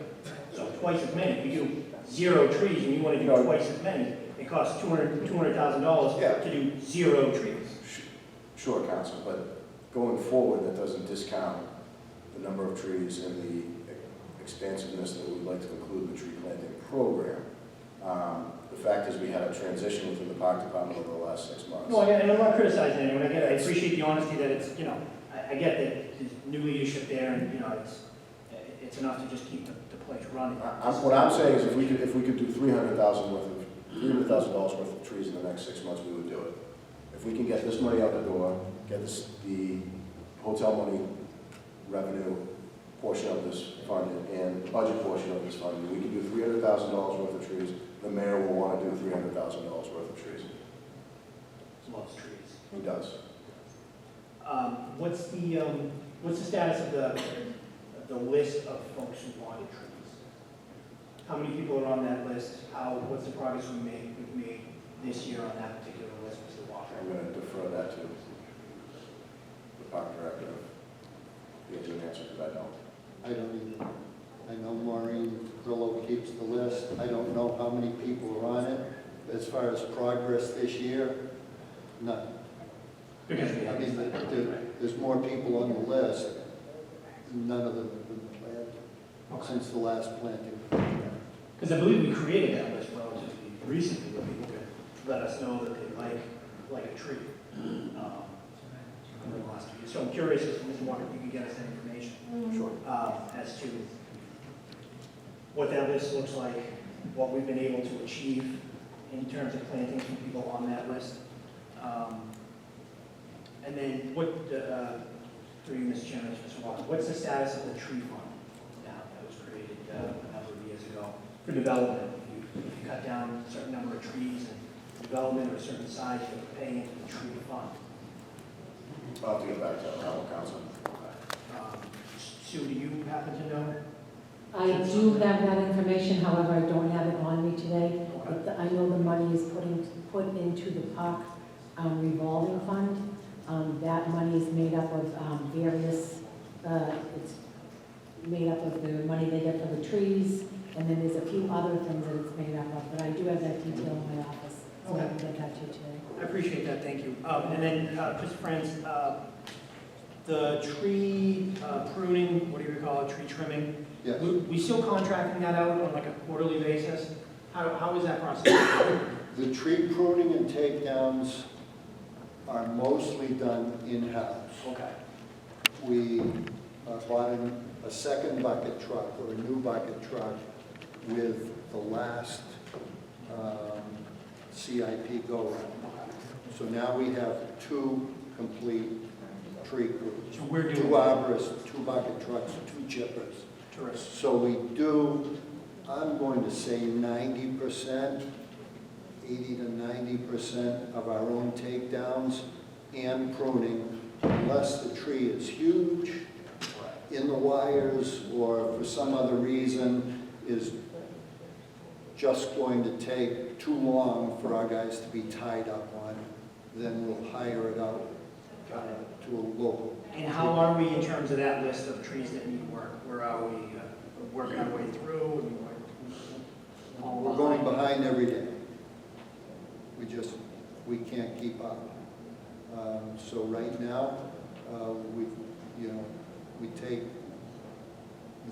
So twice as many. If you do 0 trees and you want to do twice as many, it costs $200,000 to do 0 trees.
Sure, Council, but going forward, that doesn't discount the number of trees and the expansiveness that we'd like to include in the tree planting program. The fact is we had a transition within the park department over the last 6 months.
No, and I'm not criticizing anyone. I appreciate the honesty that it's, I get that there's new leadership there and, it's enough to just keep the place running.
What I'm saying is if we could do $300,000 worth of trees in the next 6 months, we would do it. If we can get this money out the door, get the hotel money revenue portion of this funded and the budget portion of this funded, we can do $300,000 worth of trees. The mayor will want to do $300,000 worth of trees.
Loves trees.
He does.
What's the status of the list of folks who wanted trees? How many people are on that list? What's the progress we've made this year on that particular list, Mr. Walker?
I'm going to defer that to park director to get you an answer, because I don't.
I don't either. I know Maureen Grillo keeps the list. I don't know how many people are on it. As far as progress this year, none.
Because we
I
have.
mean, there's more people on the list. None of them have been planted since the last planting.
Because I believe we created that list relatively recently, where people could let us know that they like a tree. In the last 2 years. So I'm curious if Mr. Walker, if you could get us that information.
Sure.
As to what that list looks like, what we've been able to achieve in terms of plantings from people on that list. And then what, through you, Mr. Chairman, Mr. Walker, what's the status of the tree fund now that was created a number of years ago for development? If you cut down a certain number of trees and development or a certain size, you have to pay into the tree fund.
I'll have to get back to our council.
Sue, do you happen to know?
I do have that information, however, I don't have it on me today.
Okay.
But I know the money is put into the park revolving fund. That money is made up of various, it's made up of the money they get for the trees, and then there's a few other things that it's made up of, but I do have that detail in my office, so I can get that to you today.
I appreciate that, thank you. And then, just friends, the tree pruning, what do you call it, tree trimming?
Yes.
We still contracting that out on like a quarterly basis? How is that process?
The tree pruning and takedowns are mostly done in-house.
Okay.
We bought a second bucket truck, or a new bucket truck, with the last CIP go-around. So now we have 2 complete tree crews.
So we're
2
doing.
arborists, 2 bucket trucks, 2 chippers.
Terrific.
So we do, I'm going to say 90%, 80 to 90% of our own takedowns and pruning, unless the tree is huge, in the wires, or for some other reason is just going to take too long for our guys to be tied up on, then we'll hire it out to a local.
And how are we in terms of that list of trees that need work? Where are we working our way through?
We're going behind every day. We can't keep up. So right now, we take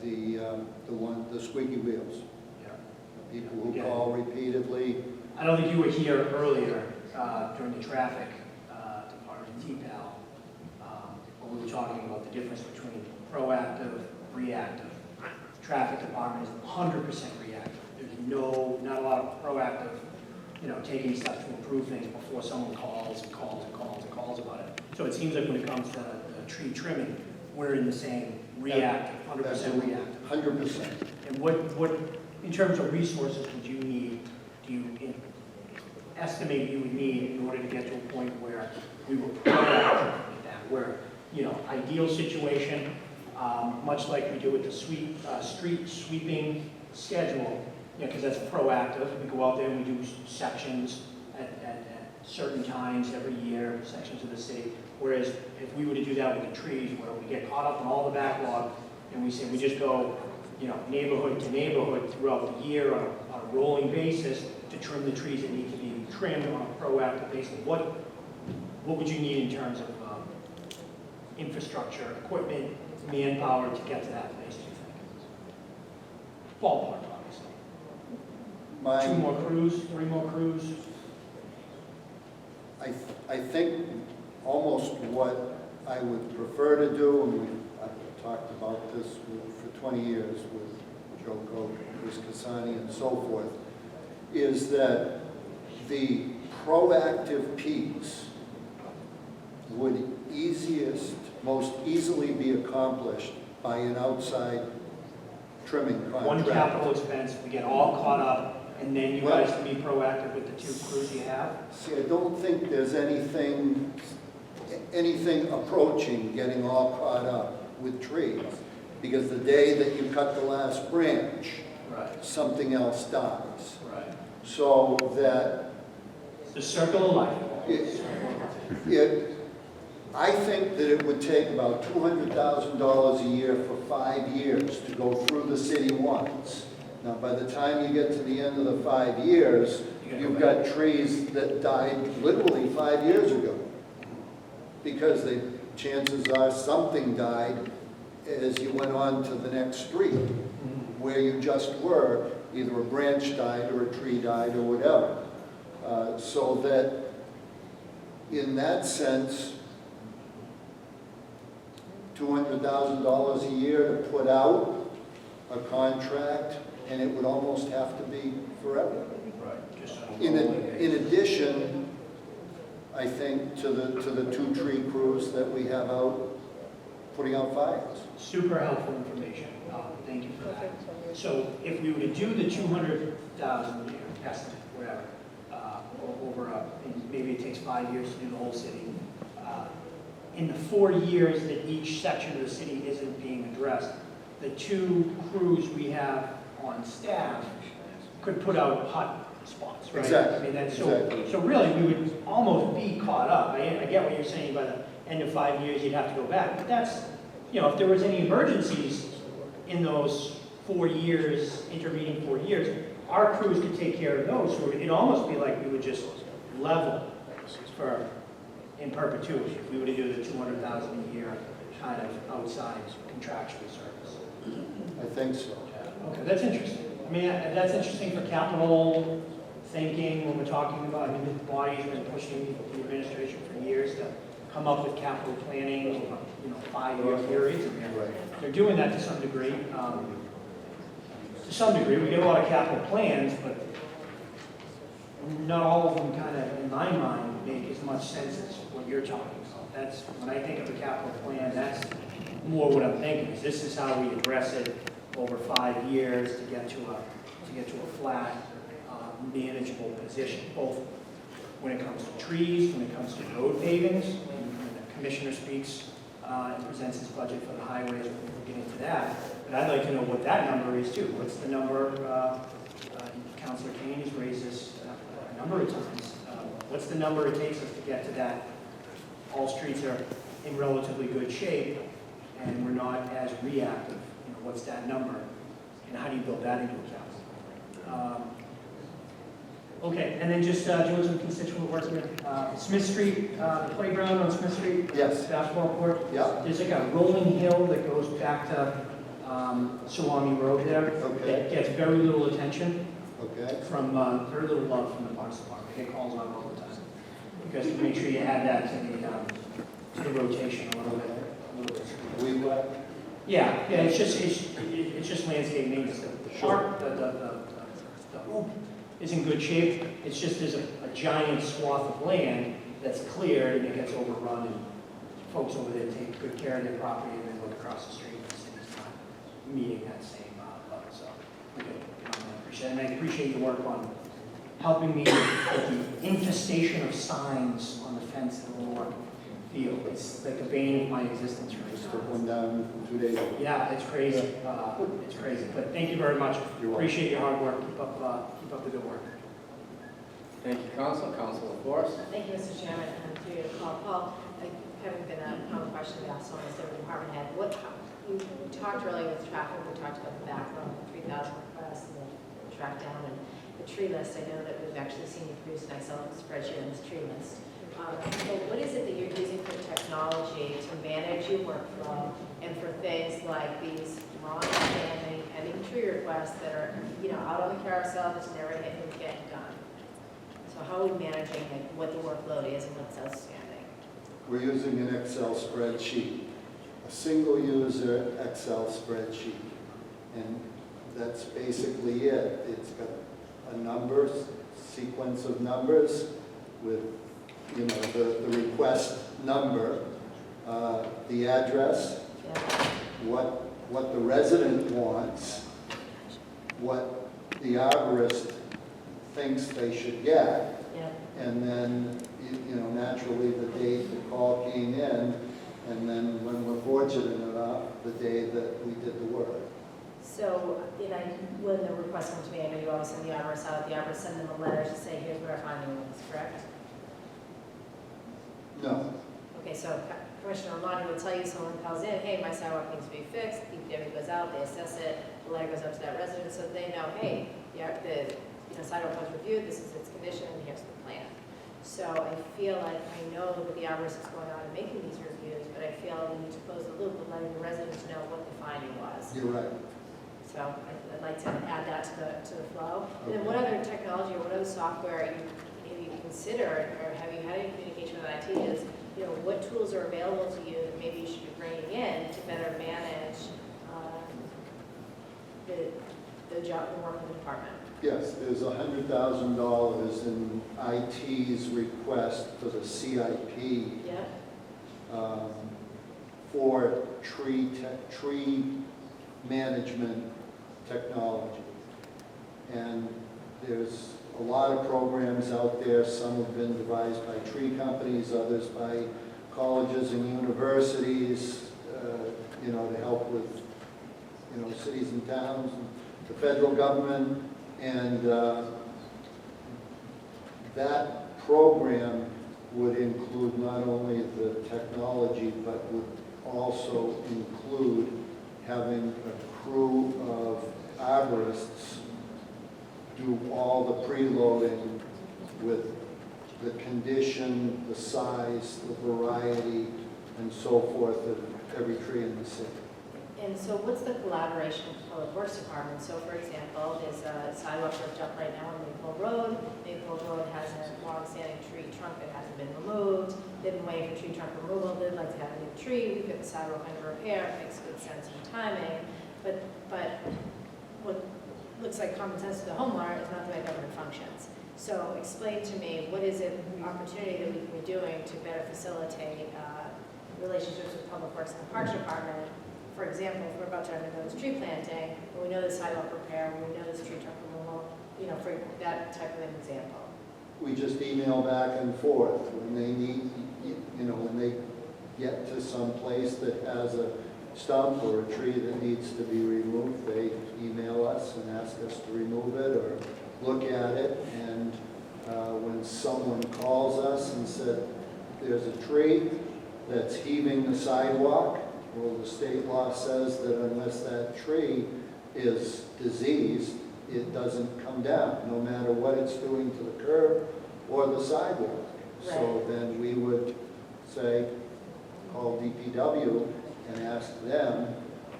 the squeaky wheels.
Yeah.
People who call repeatedly.
I don't think you were here earlier during the traffic department, T-PAL, when we were talking about the difference between proactive, reactive. Traffic department is 100% reactive. There's not a lot of proactive, taking steps to improve things before someone calls and calls and calls and calls about it. So it seems like when it comes to tree trimming, we're in the same reactive, 100% reactive.
100%.
And what, in terms of resources would you need, do you estimate you would need in order to get to a point where we were proactive with that, where, ideal situation, much like we do with the street sweeping schedule, because that's proactive. We go out there and we do sections at certain times every year, sections of the city. Whereas if we were to do that with the trees, where we get caught up in all the backlog, and we say we just go, neighborhood to neighborhood throughout the year on a rolling basis to trim the trees that need to be trimmed on a proactive basis. What would you need in terms of infrastructure, equipment, manpower to get to that place, do you think? Ballpark, obviously. 2 more crews, 3 more crews?
I think almost what I would prefer to do, and I've talked about this for 20 years with Joe Coe, Chris Casani, and so forth, is that the proactive peaks would most easily be accomplished by an outside trimming contract.
One capital expense, we get all caught up, and then you guys can be proactive with the 2 crews you have?
See, I don't think there's anything approaching getting all caught up with trees, because the day that you cut the last branch,
Right.
something else dies.
Right.
So that
It's the circle of life.
I think that it would take about $200,000 a year for 5 years to go through the city once. Now, by the time you get to the end of the 5 years, you've got trees that died literally 5 years ago. Because chances are something died as you went on to the next street, where you just were, either a branch died or a tree died or whatever. So that, in that sense, $200,000 a year to put out a contract, and it would almost have to be forever.
Right. Just
In addition, I think, to the 2 tree crews that we have out putting out fires.
super helpful information. Thank you for that. So if we were to do the 200,000 estimate, whatever, and maybe it takes 5 years to do the whole city. In the 4 years that each section of the city isn't being addressed, the 2 crews we have on staff could put out hot spots, right?
Exactly.
I mean, that's
Exactly.
so really we would almost be caught up. I get what you're saying, by the end of 5 years you'd have to go back, but that's, if there was any emergencies in those 4 years, intervening 4 years, our crews could take care of those. So it'd almost be like we would just level for in perpetuity if we were to do the 200,000 a year kind of outside contractual service.
I think so.
Okay, that's interesting. I mean, that's interesting for capital thinking when we're talking about, the body's been pushing the administration for years to come up with capital planning over, 5-year periods. And they're doing that to some degree. To some degree, we get a lot of capital plans, but not all of them kind of, in my mind, make as much sense as what you're talking about. That's, when I think of a capital plan, that's more what I'm thinking, is this is how we address it over 5 years to get to a flat, manageable position, both when it comes to trees, when it comes to road pavings, when the commissioner speaks and presents his budget for the highways, we'll get into that. But I'd like to know what that number is too. What's the number, Councilor Kane has raised this a number of times. What's the number it takes us to get to that? All streets are in relatively good shape and we're not as reactive. What's that number? And how do you build that into account? Okay, and then just doing some constituent work here. Smith Street, the playground on Smith Street.
Yes.
Basketball court.
Yeah.
There's like a rolling hill that goes back to Suwannee Road there.
Okay.
It gets very little attention
Okay.
from, very little love from the Parks Department. They get calls on it all the time. Because to make sure you add that to the rotation a little bit.
We
Yeah, it's just landscape maintenance. The park, the hoop is in good shape. It's just there's a giant swath of land that's cleared and it gets overrun and folks over there take good care of their property and then look across the street and the city's not meeting that same level. So, okay, I appreciate your work on helping me with the infestation of signs on the fence at the Lower Field. It's like the bane of my existence right
took
now.
one down 2 days ago.
Yeah, it's crazy. It's crazy. But thank you very much.
You're welcome.
Appreciate your hard work. Keep up the good work.
Thank you, Council. Councilor Forrest.
Thank you, Mr. Chairman, and through you to Paul, having been a common question we asked almost every department head, you talked earlier with traffic, we talked about the background, 3,000 requests, and the track down, and the tree list. I know that we've actually seen you produce an Excel spreadsheet on this tree list. So what is it that you're using for technology to manage your workflow and for things like these long-standing pending tree requests that are, out on the carousel, just never getting done? So how are we managing what the workload is and what's outstanding?
We're using an Excel spreadsheet, a single user Excel spreadsheet. And that's basically it. It's got a sequence of numbers with the request number, the address, what the resident wants, what the arborist thinks they should get, and then, naturally the date the call came in, and then when we're fortunate enough, the day that we did the work.
So, when the request comes to me, I know you always send the arborist out, the arborist send them a letter to say, here's where our finding is, correct?
No.
Okay, so Commissioner Romano would tell you, someone calls in, hey, my sidewalk needs to be fixed, DPW goes out, they assess it, the letter goes up to that resident, so they know, hey, the sidewalk was reviewed, this is its condition, and here's the plan. So I feel like, I know that the hours is going on in making these reviews, but I feel we need to close the loop and letting the residents know what the finding was.
You're right.
So I'd like to add that to the flow. And then what other technology or what other software you maybe considered, or have you had any communication with IT, is, what tools are available to you that maybe you should be bringing in to better manage the job, the work of the department?
Yes, there's $100,000 in IT's request for the CIP
Yeah?
for tree management technology. And there's a lot of programs out there. Some have been devised by tree companies, others by colleges and universities, to help with, cities and towns, and the federal government. And that program would include not only the technology, but would also include having a crew of arborists do all the preloading with the condition, the size, the variety, and so forth of every tree in the city.
And so what's the collaboration with the Public Works Department? So for example, there's a sidewalk worked up right now on Maple Road. Maple Road has a long-standing tree trunk that hasn't been removed. They've been waiting for tree trunk removal. They'd like to have a new tree. We put the sidewalk under repair. It makes good sense in timing. But what looks like common sense to the homeowner is not the way government functions. So explain to me, what is it, opportunity that we can be doing to better facilitate relationships with Public Works and the Parks Department? For example, if we're about to undergo this tree planting, and we know the sidewalk repair, and we know this tree trunk removal, for that type of an example.
We just email back and forth when they need, when they get to some place that has a stump or a tree that needs to be removed, they email us and ask us to remove it or look at it. And when someone calls us and said, there's a tree that's heaving the sidewalk, well, the state law says that unless that tree is diseased, it doesn't come down, no matter what it's doing to the curb or the sidewalk.
Right.
So then we would say, call DPW and ask them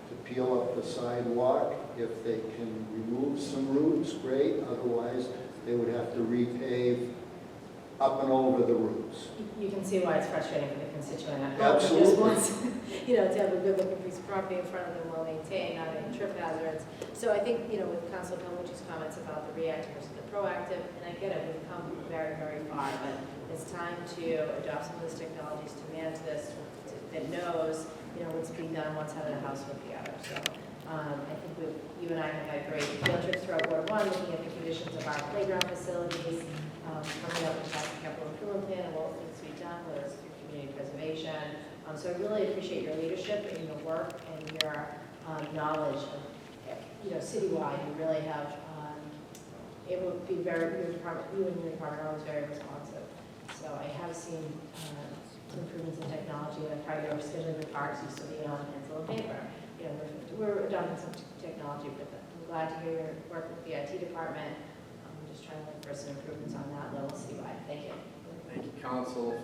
to peel up the sidewalk. If they can remove some roots, great. Otherwise, they would have to repave up and over the roots.
You can see why it's frustrating for the constituent at home.
Absolutely.
Just wants, to have a good looking piece of property in front of them, well maintained, not any trip hazards. So I think, with Councilor Palucci's comments about the reactive versus the proactive, and I get it, we've come very, very far, but it's time to adopt some of these technologies to manage this, that knows, what's being done on one side of the house with the other. So I think you and I have had great field trips throughout Ward 1, looking at the conditions of our playground facilities, coming up with the capital improvement plan and what needs to be done, whether it's through community preservation. So I really appreciate your leadership and your work and your knowledge of, citywide. You really have able to be you and your department are always very responsive. So I have seen some improvements in technology, like how your scheduling the parks used to be on pencil and paper. We're adopting some technology, but I'm glad to hear your work with the IT department. I'm just trying to look for some improvements on that level citywide. Thank you.
Thank you, Council.